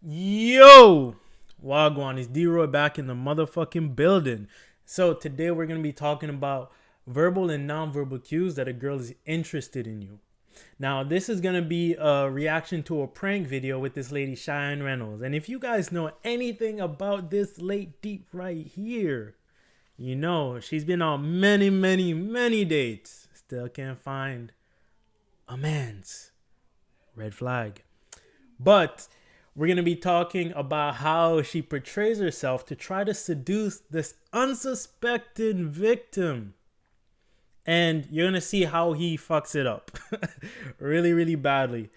Yo, Wagwan is D-Roy back in the motherfucking building. So today we're gonna be talking about verbal and non-verbal cues that a girl is interested in you. Now this is gonna be a reaction to a prank video with this lady Cheyenne Reynolds. And if you guys know anything about this late deep right here, you know she's been on many dates. Still can't find a man's red flag. But we're going to be talking about how she portrays herself to try to seduce this unsuspecting victim. And you're going to see how he fucks it up really badly.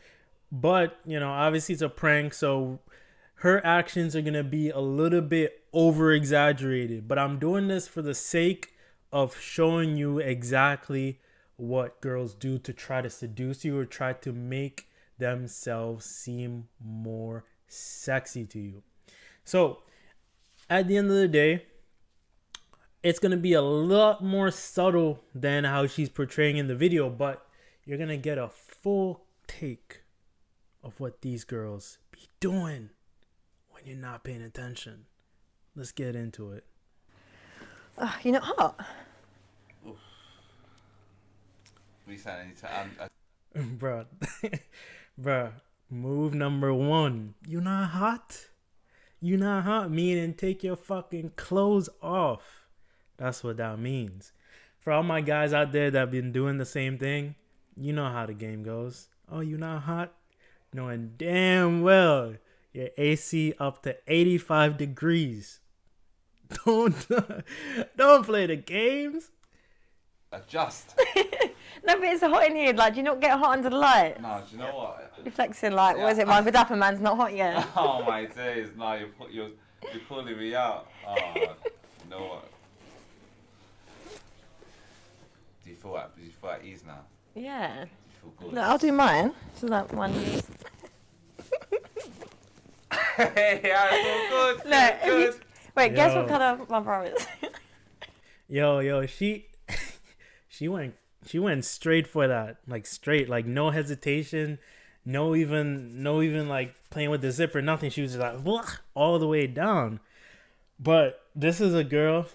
But, you know, obviously it's a prank, so her actions are going to be a little bit over exaggerated. But I'm doing this for the sake of showing you exactly what girls do to try to seduce you or try to make themselves seem more sexy to you. So at the end of the day, it's going to be a lot more subtle than how she's portraying in the video, but you're going to get a full take of what these girls be doing when you're not paying attention. Let's get into it. You're not hot? Oof. What are you saying? Bruh. Bruh. Move number one. You not hot? You not hot meaning take your fucking clothes off. That's what that means. For all my guys out there that have been doing the same thing, you know how the game goes. Oh, you not hot? Knowing damn well your AC up to 85 degrees. Don't play the games. Adjust. No, but it's hot in here. Like, do you not get hot under the light? No, do you know what? You're flexing like, what is it? My Dapper man's not hot yet. Oh my days! No, you're pulling me out. Oh, you know what? Do you feel at ease now? Yeah. Do you feel good? Look, I'll do mine. So that one. Hey, I feel good. Look, Feel good. wait, guess Yo. what colour my bra is? Yo, she went straight for that. Like straight, like no hesitation, no even like playing with the zipper, nothing. She was just like "Blah," all the way down. But this is a girl,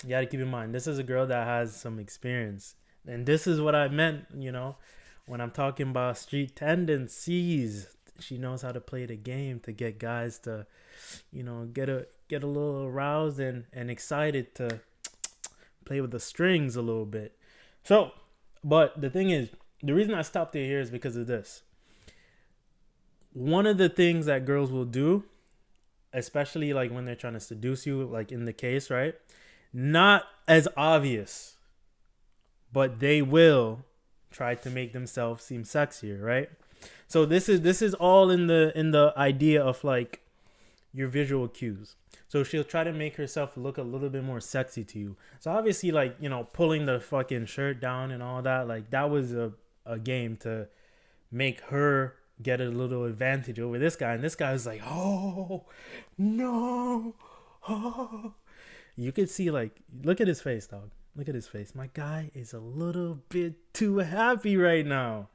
you gotta keep in mind, this is a girl that has some experience. And this is what I meant, you know, when I'm talking about street tendencies. She knows how to play the game to get guys to, you know, get a little aroused and excited to play with the strings a little bit. So, but the thing is, the reason I stopped it here is because of this. One of the things that girls will do, especially like when they're trying to seduce you, like in the case, right? Not as obvious, but they will try to make themselves seem sexier, right? So this is all in the idea of like your visual cues. So she'll try to make herself look a little bit more sexy to you. So obviously, like, you know, pulling the fucking shirt down and all that, like that was a game to make her get a little advantage over this guy. And this guy was like, oh, no. Oh. You could see, like, look at his face, dog. Look at his face. My guy is a little bit too happy right now.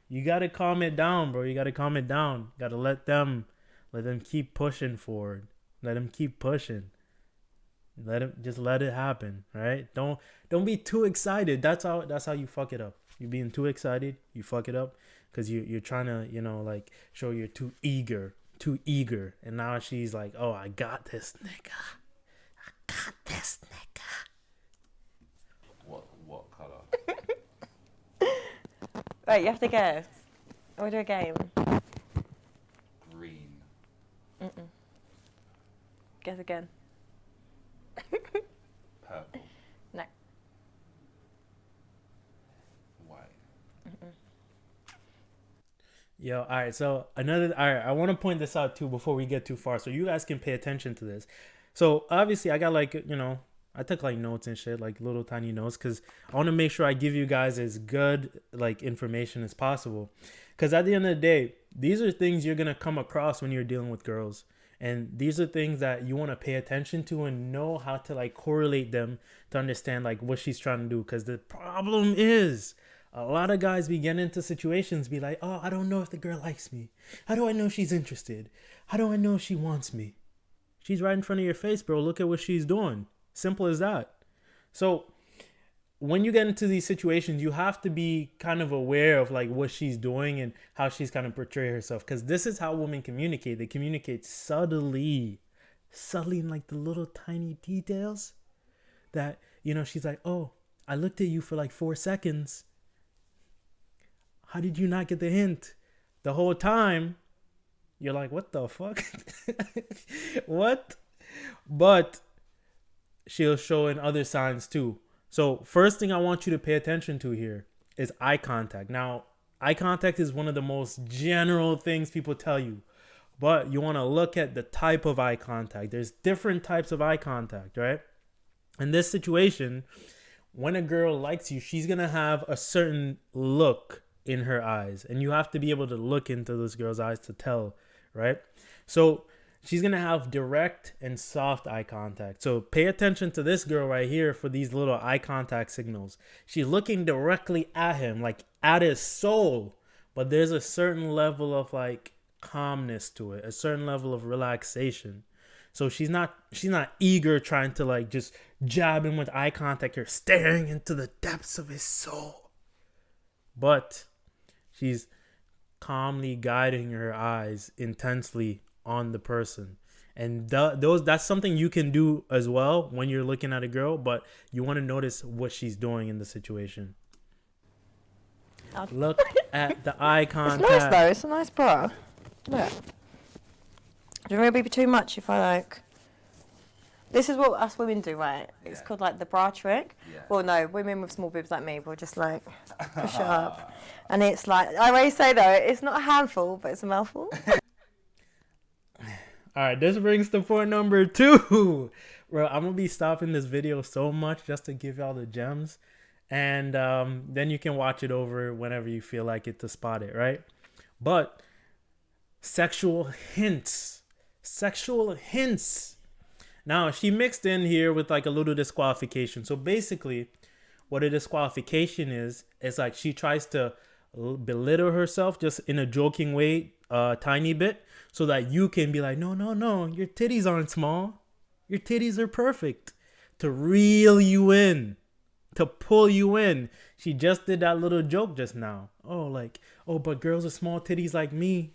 You got to calm it down, bro. You got to calm it down. Got to let them keep pushing forward. Let them keep pushing. Let it happen, right? Don't be too excited. That's how you fuck it up. You're being too excited, you fuck it up because you're trying to, you know, like show you're too eager. And now she's like, oh, I got this nigga. What color? Wait, you have to guess. Or do a game. Green. Guess again. Purple. No. White. Yo, all right. So I want to point this out too before we get too far, so you guys can pay attention to this. So obviously, I got like, you know, I took like notes and shit, like little tiny notes, because I want to make sure I give you guys as good like information as possible. Because at the end of the day, these are things you're gonna come across when you're dealing with girls. And these are things that you want to pay attention to and know how to like correlate them to understand like what she's trying to do. Because the problem is A lot of guys be getting into situations, be like, oh, I don't know if the girl likes me. How do I know she's interested? How do I know if she wants me? She's right in front of your face, bro. Look at what she's doing. Simple as that. So when you get into these situations, you have to be kind of aware of like what she's doing and how she's kind of portray herself. Because this is how women communicate. They communicate subtly in like the little tiny details that, you know, she's like, oh, I looked at you for like 4 seconds. How did you not get the hint? The whole time, you're like, what the fuck? What? But she'll show in other signs too. So first thing I want you to pay attention to here is eye contact. Now, eye contact is one of the most general things people tell you, but you want to look at the type of eye contact. There's different types of eye contact, right? In this situation, when a girl likes you, she's going to have a certain look in her eyes, and you have to be able to look into this girl's eyes to tell, right? So she's going to have direct and soft eye contact. So pay attention to this girl right here for these little eye contact signals. She's looking directly at him, like at his soul, but there's a certain level of like calmness to it, a certain level of relaxation. So she's not eager trying to like just jab him with eye contact. You're staring into the depths of his soul. But she's calmly guiding her eyes intensely on the person. And that's something you can do as well when you're looking at a girl, but you want to notice what she's doing in the situation. Look at the eye contact. It's nice though. It's a nice bra. Look. Do you think it'll be too much if I like... This is what us women do, right? It's called like the bra trick. Yeah. Well, no, women with small boobs like me will just like push it up. And it's like, I always say though, it's not a handful, but it's a mouthful. All right, this brings to point number 2. Bro, I'm going to be stopping this video so much just to give y'all the gems. And then you can watch it over whenever you feel like it to spot it, right? But sexual hints. Sexual hints. Now, she mixed in here with like a little disqualification. So basically, what a disqualification is like she tries to belittle herself just in a joking way, tiny bit, so that you can be like, no, your titties aren't small. Your titties are perfect. To reel you in, to pull you in. She just did that little joke just now. Oh, but girls with small titties like me.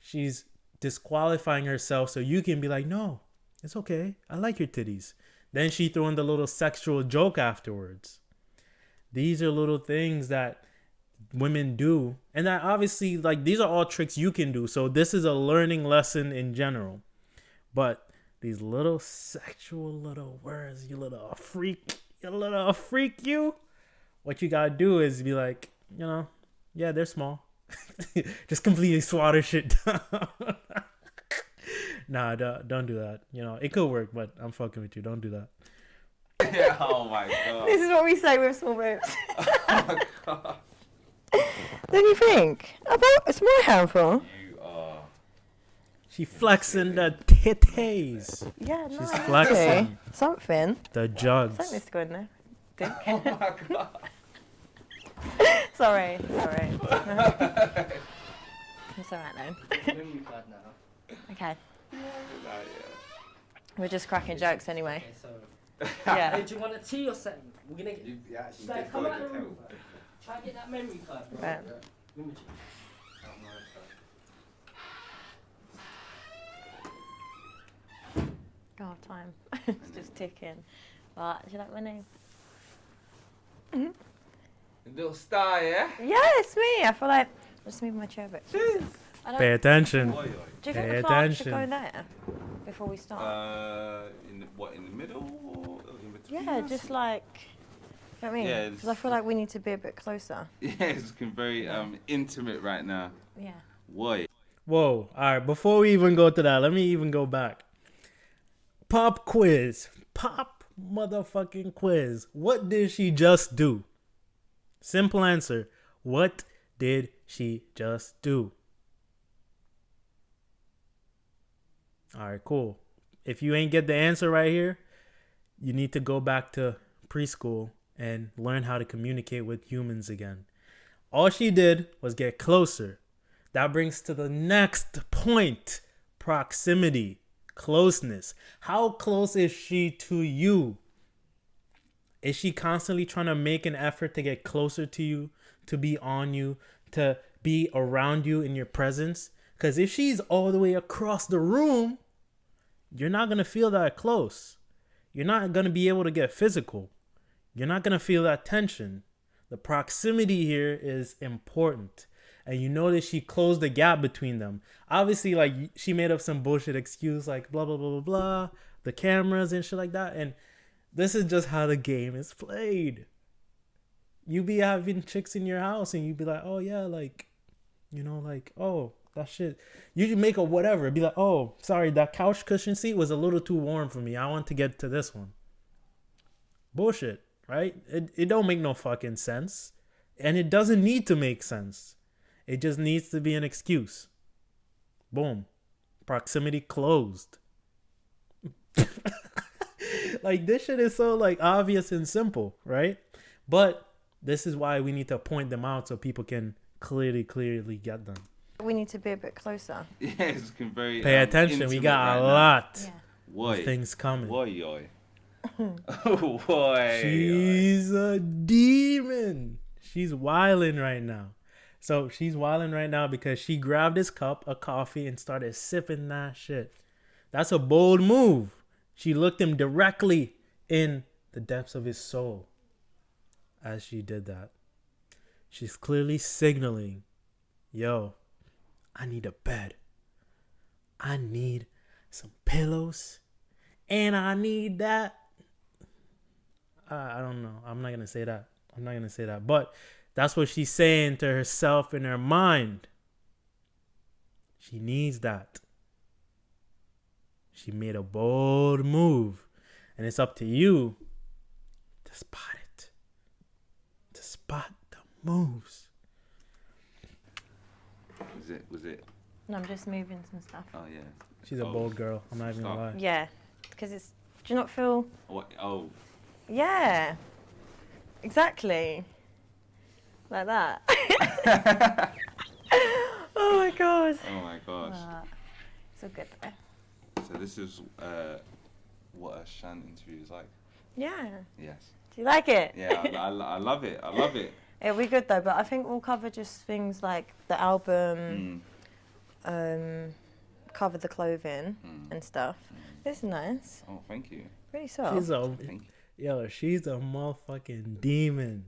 She's disqualifying herself so you can be like, no, it's okay. I like your titties. Then she threw in the little sexual joke afterwards. These are little things that women do. And that obviously, like, these are all tricks you can do. So this is a learning lesson in general. But these little sexual little words, you little freak, you. What you gotta do is be like, you know, yeah, they're small. Just completely slaughter shit down. Nah, don't do that. You know, it could work, but I'm fucking with you. Don't do that. Yeah, oh my god. This is what we say with small boobs. Oh my god. Don't you think? It's my handful. You are. She flexing the titties. Yeah, She's nice. flexing Something. the jugs. Something needs to go in there. Think. Oh my god. Sorry. It's alright though. Okay. We're just cracking jokes anyway. Okay, so, Yeah. hey, do you want a tea or something? We're gonna get. You actually Guys, did come go out to of the hell. room. Try and get that memory card. Bro. Right. Give me God, time. It's just ticking. But do you like my name? Mm-hmm. Little star, yeah? Yeah, it's me. I feel like I'll just move my chair a bit. I don't, Pay attention. Oi, oi. do you think pay the plant should attention. go there before we start? In the middle or in between? Yeah, us? just like. You know what I mean? Yeah, Because I feel like we need to be a bit closer. Yeah, it's looking very intimate right now. Yeah. Why? Whoa. All right. Before we even go to that, let me even go back. Pop quiz. Pop motherfucking quiz. What did she just do? Simple answer. What did she just do? All right, cool. If you ain't get the answer right here, you need to go back to preschool and learn how to communicate with humans again. All she did was get closer. That brings to the next point: proximity, closeness. How close is she to you? Is she constantly trying to make an effort to get closer to you, to be on you, to be around you in your presence? Because if she's all the way across the room, you're not going to feel that close. You're not going to be able to get physical. You're not going to feel that tension. The proximity here is important. And you notice she closed the gap between them. Obviously, like, she made up some bullshit excuse like blah, blah, blah, blah, blah, the cameras and shit like that. And this is just how the game is played. You be having chicks in your house and you be like, oh yeah, like, you know, like, oh, that shit. You make a whatever. Be like, oh, sorry, that couch cushion seat was a little too warm for me. I want to get to this one. Bullshit, right? It don't make no fucking sense. And it doesn't need to make sense. It just needs to be an excuse. Boom. Proximity closed. Like, this shit is so, like, obvious and simple, right? But this is why we need to point them out so people can clearly get them. We need to be a bit closer. Yeah, it's very. Pay attention. We got right a now. lot Why? of things coming. Why? Why? She's a demon. She's wilding right now. So she's wilding right now because she grabbed his cup of coffee and started sipping that shit. That's a bold move. She looked him directly in the depths of his soul as she did that. She's clearly signaling, yo, I need a bed. I need some pillows. And I need that. I don't know. I'm not going to say that. But that's what she's saying to herself in her mind. She needs that. She made a bold move. And it's up to you to spot it. To spot the moves. Was it? No, I'm just moving some stuff. Oh, yeah. She's a bold girl. I'm not even going to lie. Yeah, because it's... Do you not feel... What? Oh. Yeah. Exactly. Like that. Oh, my God. Oh, my gosh. It's all good, though. So this is what a Shan interview is like. Yeah. Yes. Do you like it? Yeah, I love it. I love it. It'll be good though, but I think we'll cover just things like the album, cover the clothing and stuff. This is nice. Oh, thank you. Really soft. She's a motherfucking demon.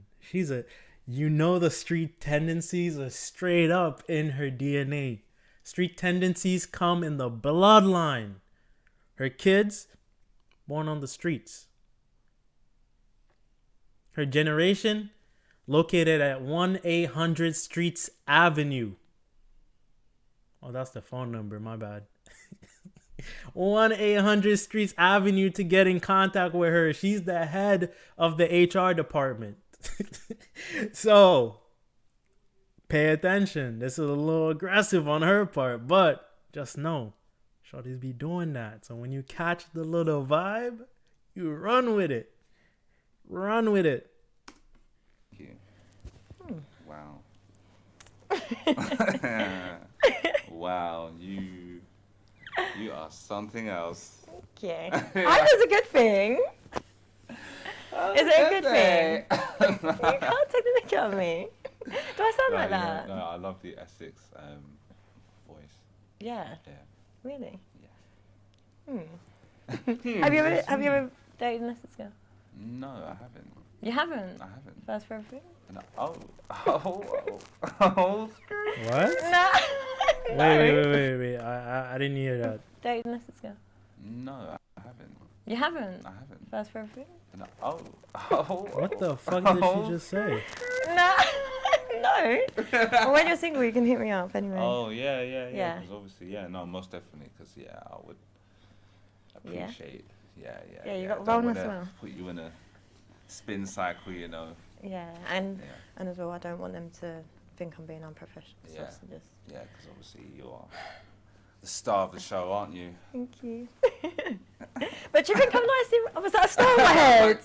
You know, the street tendencies are straight up in her DNA. Street tendencies come in the bloodline. Her kids, born on the streets. Her generation, located at 1-800 Streets Avenue. Oh, that's the phone number, my bad. 1-800 Streets Avenue to get in contact with her. She's the head of the HR department. So, pay attention. This is a little aggressive on her part, but just know, shorties be doing that. So when you catch the little vibe, you run with it. Run with it. Thank you. Wow. Wow, you are something else. Okay. I was a good thing. Is it a good thing? You can't take the mick out of me. Do I sound like that? No, I love the Essex voice. Yeah. Yeah. Really? Yeah. Have you ever dated an Essex girl? No, I haven't. You haven't? I haven't. First for everything? No. What? No. Wait. I didn't hear that. Dated an Essex girl? No, I haven't. You haven't? I haven't. First for everything? No. What the fuck did she just say? No. No. Well, when you're single, you can hit me up anyway. Oh, yeah. Yeah. Because obviously, no, most definitely. Because, I would appreciate. Yeah, you got I don't wellness wanna well. Put you in a spin cycle, Yeah, and as well, I don't want them to think I'm being unprofessional. Yeah. So just... Yeah, because obviously you are the star of the show, aren't you? Thank you. But do you think I'm nice? Was that a star on my head?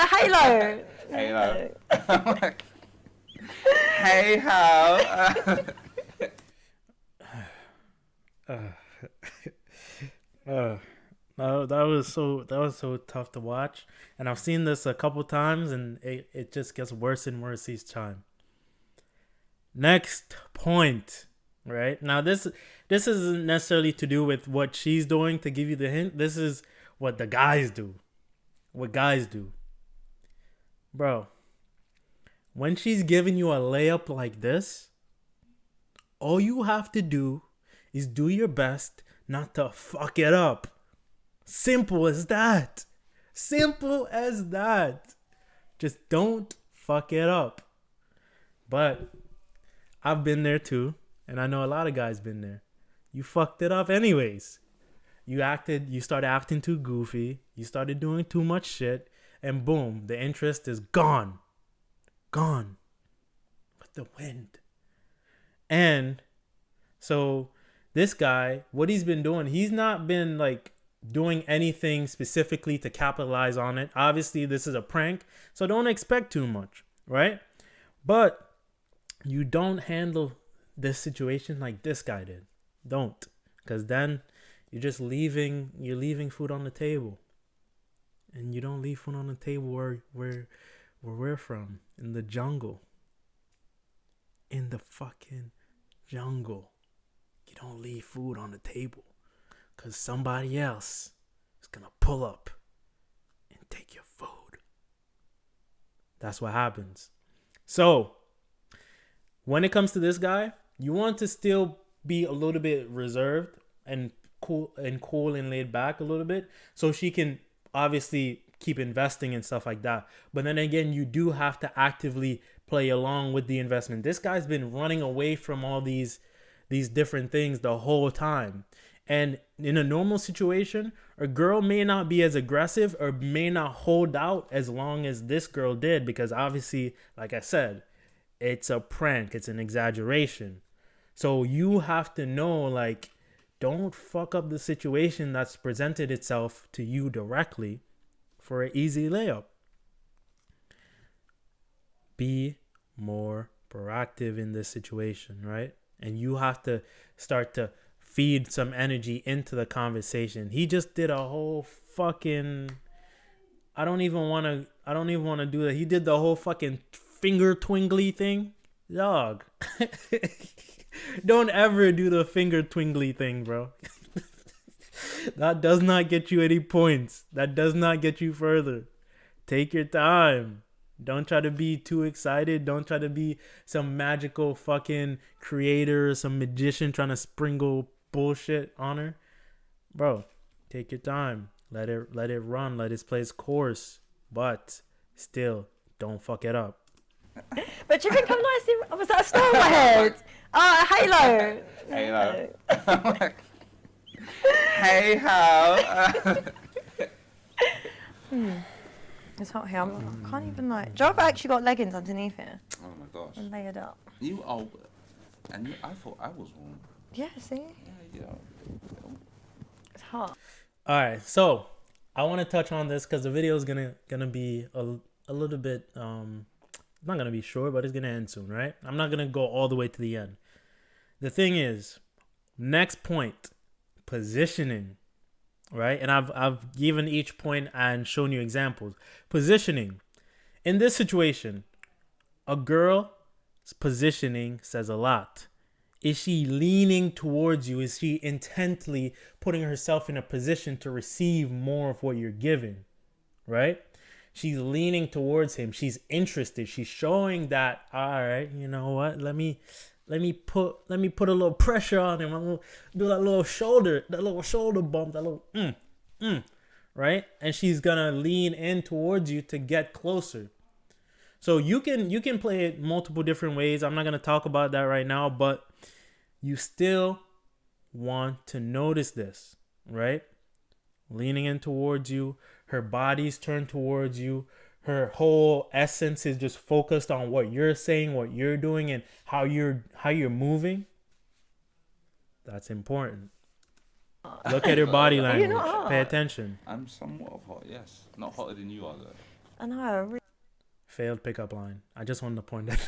Halo. Halo. Hey, how? No, that was so tough to watch, and I've seen this a couple times, and it just gets worse and worse each time. Next point, right? Now this isn't necessarily to do with what she's doing to give you the hint. This is what the guys do. What guys do. Bro, when she's giving you a layup like this, all you have to do is do your best not to fuck it up. Simple as that. Simple as that. Just don't fuck it up. But I've been there too, and I know a lot of guys been there. You fucked it up anyways. You started acting too goofy, you started doing too much shit, and boom, the interest is gone. Gone. With the wind. And so this guy, what he's been doing, he's not been like doing anything specifically to capitalize on it. Obviously, this is a prank, so don't expect too much, right? But you don't handle this situation like this guy did. Don't. Because then you're leaving food on the table. And you don't leave food on the table where we're from. In the jungle. In the fucking jungle. You don't leave food on the table. Because somebody else is going to pull up and take your food. That's what happens. So, when it comes to this guy, you want to still be a little bit reserved and cool and laid back a little bit, so she can obviously keep investing and stuff like that. But then again, you do have to actively play along with the investment. This guy's been running away from all these different things the whole time. And in a normal situation, a girl may not be as aggressive or may not hold out as long as this girl did, because obviously, like I said, it's a prank. It's an exaggeration. So you have to know, like, don't fuck up the situation that's presented itself to you directly for an easy layup. Be more proactive in this situation, right? And you have to start to feed some energy into the conversation. He just did a whole fucking... I don't even want to do that. He did the whole fucking finger twingly thing. Dog. Don't ever do the finger twingly thing, bro. That does not get you any points. That does not get you further. Take your time. Don't try to be too excited. Don't try to be some magical fucking creator, some magician trying to sprinkle bullshit on her. Bro, take your time. Let it run. Let it play its course. But still, don't fuck it up. But do you think I'm nice? Was that a star on my head? Halo. Halo. Hey, how? It's hot here. I can't even like. Do you know if I actually got leggings underneath here? Oh my gosh. And layered up. You are, and I thought I was warm. Yeah, see? Yeah. It's hot. All right, so I want to touch on this because the video is gonna be a little bit it's not gonna be short, but it's gonna end soon, right? I'm not gonna go all the way to the end. The thing is, next point, positioning, right? And I've given each point and shown you examples. Positioning. In this situation, a girl's positioning says a lot. Is she leaning towards you? Is she intently putting herself in a position to receive more of what you're giving, right? She's leaning towards him. She's interested. She's showing that, all right, you know what? Let me put a little pressure on him. I'm gonna do that little shoulder bump, that little right? And she's gonna lean in towards you to get closer. So you can play it multiple different ways. I'm not gonna talk about that right now, but you still want to notice this, right? Leaning in towards you, her body's turned towards you, her whole essence is just focused on what you're saying, what you're doing, and how you're moving. That's important. Look at her body You're language. not hot. Pay attention. I'm somewhat of hot, yes. Not hotter than you are, though. I know. Really. Failed pickup line. I just wanted to point that.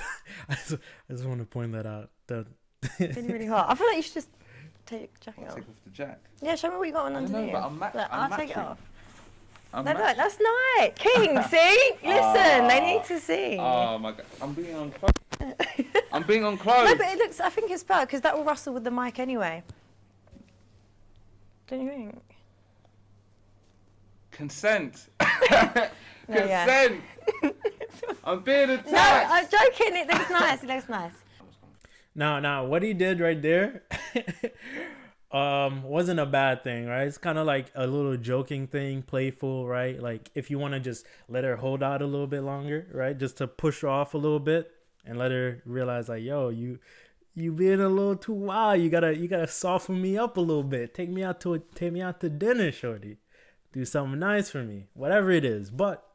I just want to point that out. Really hot. I feel like you should just take your jacket off. Take off the jack. Yeah, show me what you got on I don't underneath. know, but I'm Look, I'm I'll take it matching. off. I'm No, look, matching. that's nice. King, see? Listen, they need to see. Oh my god, I'm being on clothes. I'm being on No, clothes. but it looks, I think it's better because that will rustle with the mic anyway. Don't you think? Consent. No, yeah. Consent. I'm being attacked. No, I'm joking. It looks nice. It looks nice. Now, what he did right there, wasn't a bad thing, right? It's kind of like a little joking thing, playful, right? Like if you want to just let her hold out a little bit longer, right? Just to push her off a little bit and let her realize, like, yo, you being a little too wild. You gotta soften me up a little bit. Take me out to dinner, shorty. Do something nice for me, whatever it is. But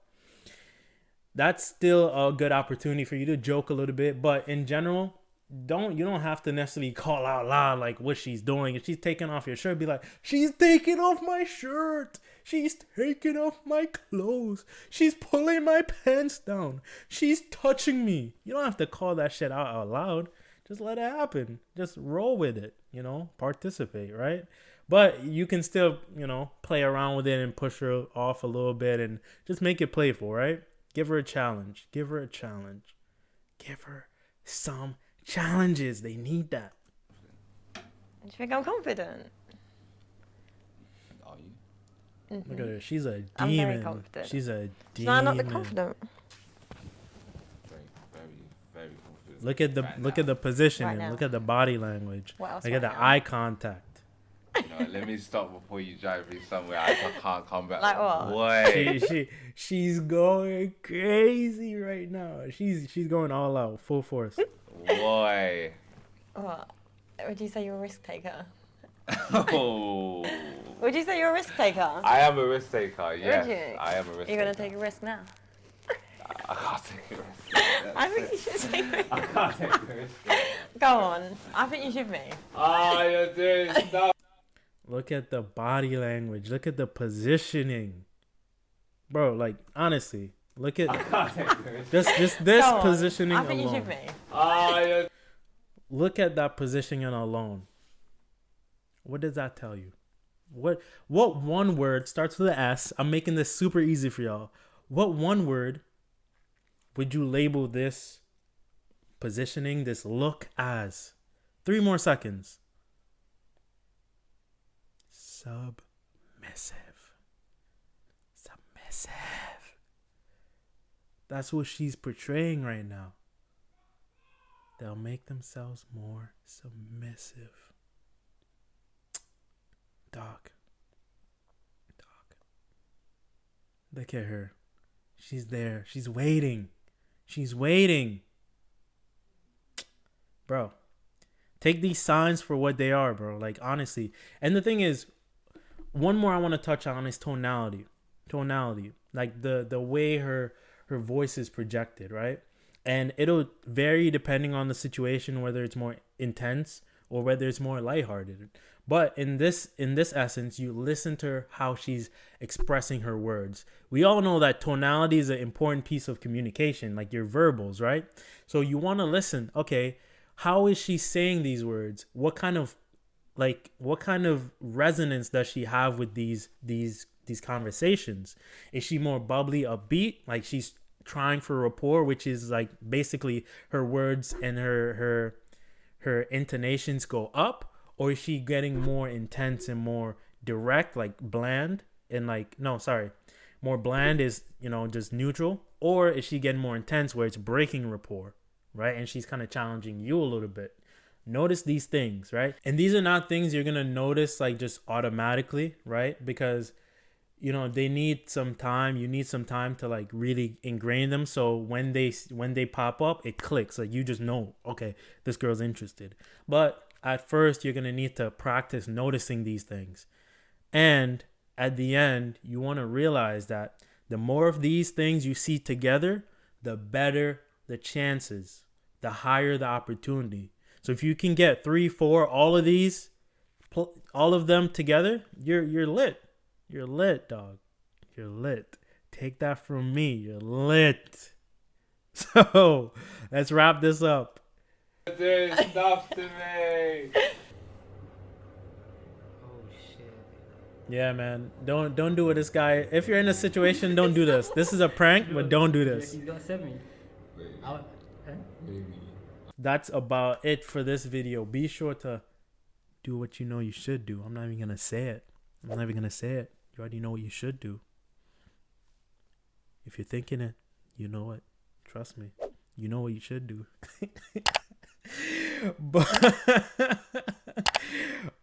that's still a good opportunity for you to joke a little bit. But in general, you don't have to necessarily call out loud like what she's doing. If she's taking off your shirt, be like, she's taking off my shirt. She's taking off my clothes. She's pulling my pants down. She's touching me. You don't have to call that shit out loud. Just let it happen. Just roll with it, participate, right? But you can still, play around with it and push her off a little bit and just make it playful, right? Give her a challenge. Give her a challenge. Give her some challenges. They need that. Do you think I'm confident? Are you? Look at her. She's a demon. I'm very confident. She's a demon. No, I'm not the confident. Very, very, very confident. Look at the positioning. Right now. Look at the body language. What else Look at right the now? eye contact. Let me stop before you drive me somewhere I can't come back. Like what? Boy. She's going crazy right now. She's going all out, full force. Boy. What? Would you say you're a risk taker? Oh. Would you say you're a risk taker? I am a risk taker, yes. you? I am a risk You're taker. going to take a risk now? I can't take a risk. I think you should take a risk. I can't take a risk. Go on. I think you should be. Oh, you're doing stuff. Look at the body language. Look at the positioning. Bro, like, honestly, look at I can't take a risk. just this Go on. positioning I think you alone. should be. Oh, you're... Look at that positioning alone. What does that tell you? What one word starts with an S? I'm making this super easy for y'all. What one word would you label this positioning, this look as? 3 more seconds. Submissive. That's what she's portraying right now. They'll make themselves more submissive. Dog. Look at her. She's there. She's waiting. Bro, take these signs for what they are, bro. Like, honestly. And the thing is, one more I want to touch on is tonality. Like the way her voice is projected, right? And it'll vary depending on the situation, whether it's more intense or whether it's more lighthearted. But in this essence, you listen to how she's expressing her words. We all know that tonality is an important piece of communication, like your verbals, right? So you want to listen. Okay, how is she saying these words? What kind of resonance does she have with these conversations? Is she more bubbly, upbeat, like she's trying for rapport, which is like basically her words and her intonations go up? Or is she getting more intense and more direct, like bland, and more bland is, just neutral? Or is she getting more intense where it's breaking rapport, right? And she's kind of challenging you a little bit. Notice these things, right? And these are not things you're going to notice like just automatically, right? Because, they need some time. You need some time to like really ingrain them. So when they pop up, it clicks. Like you just know, okay, this girl's interested. But at first, you're going to need to practice noticing these things. And at the end, you want to realize that the more of these things you see together, the better the chances, the higher the opportunity. So if you can get 3, 4, all of these all of them together, you're lit. You're lit, dog. You're lit. Take that from me. You're lit. So let's wrap this up. There's stuff to me. Oh shit. Yeah, man. Don't do it. This guy. If you're in a situation, don't do this. This is a prank, but don't do this. He's got 7. Huh? That's about it for this video. Be sure to do what you know you should do. I'm not even gonna say it. I'm not even gonna say it. You already know what you should do. If you're thinking it, you know it. Trust me. You know what you should do.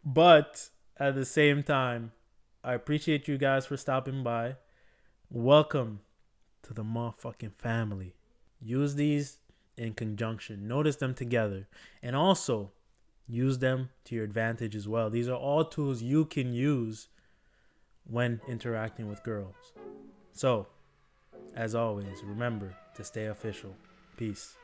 but at the same time, I appreciate you guys for stopping by. Welcome to the motherfucking family. Use these in conjunction. Notice them together. And also, use them to your advantage as well. These are all tools you can use when interacting with girls. So, as always, remember to stay official. Peace.